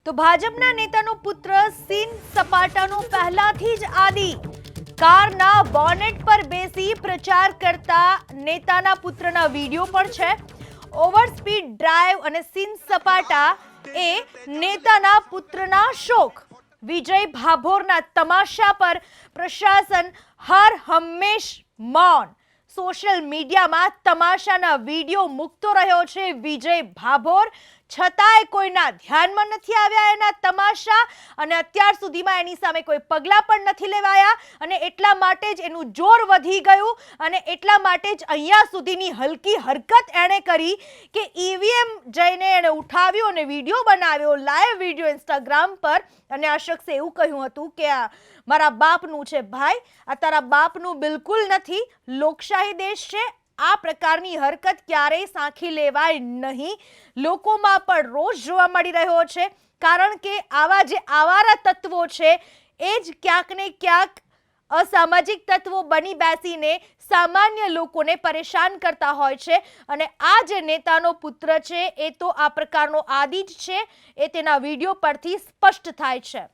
તો ભાજપના નેતાનો પુત્ર સીન સપાટાનો પહેલાથી જ આદિ કારના બોનેટ પર બેસી પ્રચાર કરતા નેતાના પુત્રના વિડીયો પણ છે। ઓવર સ્પીડ ડ્રાઈવ અને સીન સપાટા એ નેતાના પુત્રના શોખ। વિજય ભાભોરના તમાશા પર પ્રશાસન હર હંમેશ મૌન। સોશિયલ મીડિયામાં તમાશાના વિડીયો મૂકતો રહ્યો છે વિજય ભાભોર, છતાંય કોઈના ધ્યાનમાં નથી આવ્યા એના તમાશા અને અત્યાર સુધીમાં એની સામે કોઈ પગલાં પણ નથી લેવાયા અને એટલા માટે જ એનું જોર વધી ગયું અને એટલા માટે જ અહીંયા સુધીની હલકી હરકત એણે કરી કે ઈવીએમ જઈને એણે ઉઠાવ્યો અને વિડીયો બનાવ્યો, લાઈવ વિડીયો ઇન્સ્ટાગ્રામ પર, અને આ શખ્સે એવું કહ્યું હતું કે આ મારા બાપનું છે ભાઈ, આ તારા બાપનું બિલકુલ નથી, લોકશાહી દેશ છે, આ પ્રકારની હરકત ક્યારેય સાંખી લેવાય નહીં। લોકોમાં પણ રોષ જોવા મળી રહ્યો છે કારણ કે આવા જે આવારા તત્વો છે એ જ ક્યાંક ને ક્યાંક અસામાજિક તત્વો બની બેસીને સામાન્ય લોકોને પરેશાન કરતા હોય છે અને આ જે નેતાનો પુત્ર છે એ તો આ પ્રકારનો આદિ જ છે, એ તેના વિડીયો પરથી સ્પષ્ટ થાય છે।